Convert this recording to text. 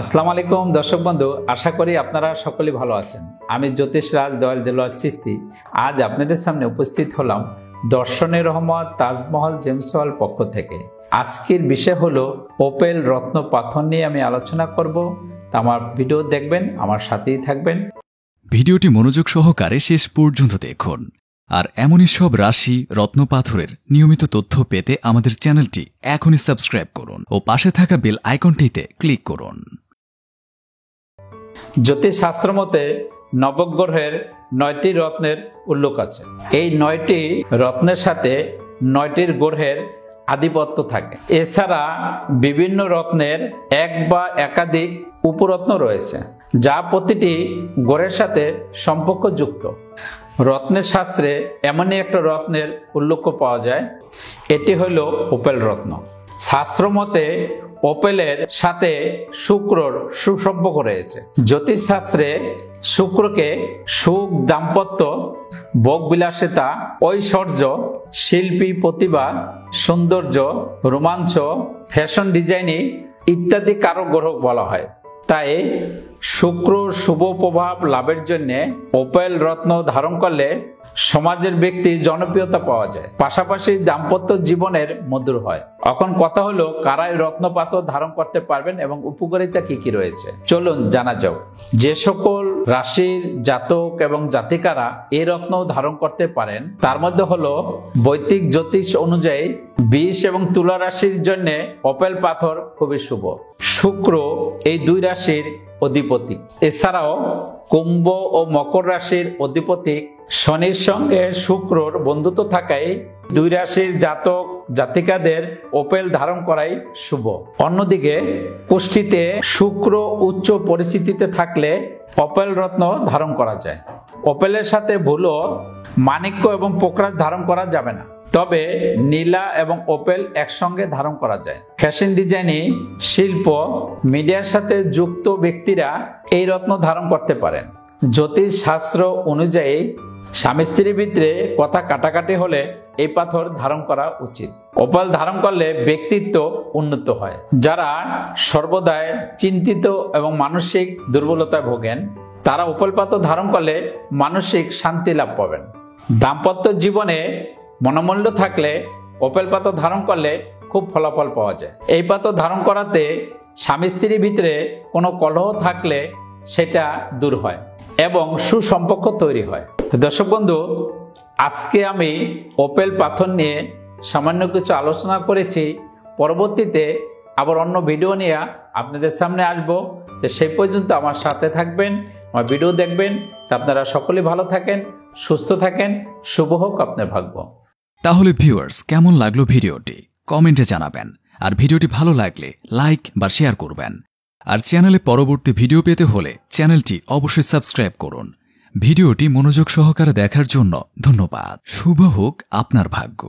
আসসালামু আলাইকুম দর্শক বন্ধু, আশা করি আপনারা সকলেই ভালো আছেন। আমি জ্যোতিষরাজ দয়াল দেলোয়ার চিস্তি আজ আপনাদের সামনে উপস্থিত হলাম দর্শনের রহমত তাজমহল জেমস হল পক্ষ থেকে। আজকের বিষয় হলো ওপেল রত্ন পাথর নিয়ে আমি আলোচনা করব। তা আমার ভিডিও দেখবেন, আমার সাথেই থাকবেন। ভিডিওটি মনোযোগ সহকারে শেষ পর্যন্ত দেখুন। আর এমনই সব রাশি রত্ন পাথরের নিয়মিত তথ্য পেতে আমাদের চ্যানেলটি এখনই সাবস্ক্রাইব করুন ও পাশে থাকা বেল আইকনটিতে ক্লিক করুন। জ্যোতিষশাস্ত্র মতে নবগ্রহের 9টি রত্নের উল্লেখ আছে। এই 9টি রত্নের সাথে 9টির গ্রহের আধিপত্য থাকে। এছাড়া বিভিন্ন রত্নের এক বা একাধিক উপরত্ন রয়েছে, যা প্রতিটি গ্রহের সাথে সম্পর্কযুক্ত। রত্নের শাস্ত্রে এমনই একটা রত্নের উল্লেখ পাওয়া যায়, এটি হলো ওপেল রত্ন। শাস্ত্র মতে ওপেলের সাথে শুক্রর সুসম্পর্ক রয়েছে। জ্যোতিষ শাস্ত্রে শুক্রকে সুখ, দাম্পত্য, ভোগবিলাসিতা, ঐশ্বর্য, শিল্পী প্রতিভা, সৌন্দর্য, রোমাঞ্চ, ফ্যাশন ডিজাইনিং ইত্যাদি কারক গ্রহ বলা হয়। তাই শুক্র শুভ প্রভাব লাভের জন্য ওপেল রত্ন ধারণ করলে সমাজের ব্যক্তি জনপ্রিয়তা পাওয়া যায়, পাশাপাশি দাম্পত্য জীবনের মধুর হয়। এখন কথা হলো কারাই রত্ন পাথর ধারণ করতে পারবেন এবং উপকারিতা কি কি রয়েছে, চলুন জানা যাক। যে সকল রাশির জাতক এবং জাতিকারা এই রত্ন ধারণ করতে পারেন তার মধ্যে হলো বৈদিক জ্যোতিষ অনুযায়ী বৃষ এবং তুলা রাশির জন্য ওপেল পাথর খুবই শুভ। শুক্র এই দুই রাশির অধিপতি। এছাড়াও কুম্ভ ও মকর রাশির অধিপতি শনির সঙ্গে শুক্রর বন্ধুত্ব থাকায় দুই রাশির জাতক জাতিকাদের ওপেল ধারণ করাই শুভ। অন্যদিকে কুষ্ঠিতে শুক্র উচ্চ পরিস্থিতিতে থাকলে ওপেল রত্ন ধারণ করা যায়। ওপেলের সাথে ভুলও মাণিক্য এবং পোকরাজ ধারণ করা যাবে না, তবে নীলা এবং ওপেল একসঙ্গে ধারণ করা যায়। ফ্যাশন ডিজাইনিং, শিল্প, মিডিয়ার সাথে যুক্ত ব্যক্তিরা এই রত্ন ধারণ করতে পারেন। জ্যোতিষ শাস্ত্র অনুযায়ী স্বামী স্ত্রীর ভিতরে কথা কাটাকাটি হলে এই পাথর ধারণ করা উচিত। ওপেল ধারণ করলে ব্যক্তিত্ব উন্নত হয়। যারা সর্বদাই চিন্তিত এবং মানসিক দুর্বলতায় ভোগেন তারা ওপেল পাথর ধারণ করলে মানসিক শান্তি লাভ পাবেন। দাম্পত্য জীবনে মনোমাল্য থাকলে ওপেল পাথর ধারণ করলে খুব ফলাফল পাওয়া যায়। এই পাথর ধারণ করাতে স্বামী স্ত্রীর ভিতরে কোনো কলহ থাকলে সেটা দূর হয় এবং সুসম্পর্ক তৈরি হয়। তো দর্শক বন্ধু, আজকে আমি ওপেল পাথর নিয়ে সামান্য কিছু আলোচনা করেছি। পরবর্তীতে আবার অন্য ভিডিও নিয়ে আপনাদের সামনে আসবো। তো সেই পর্যন্ত আমার সাথে থাকবেন, আমার ভিডিও দেখবেন। তা আপনারা সকলেই ভালো থাকেন, সুস্থ থাকেন, শুভ হোক আপনার ভাগ্য। তাহলে ভিউয়ার্স, কেমন লাগলো ভিডিওটি কমেন্টে জানাবেন। আর ভিডিওটি ভালো লাগলে লাইক বা শেয়ার করবেন। আর চ্যানেলে পরবর্তী ভিডিও পেতে হলে চ্যানেলটি অবশ্যই সাবস্ক্রাইব করুন। ভিডিওটি মনোযোগ সহকারে দেখার জন্য ধন্যবাদ। শুভ হোক আপনার ভাগ্য।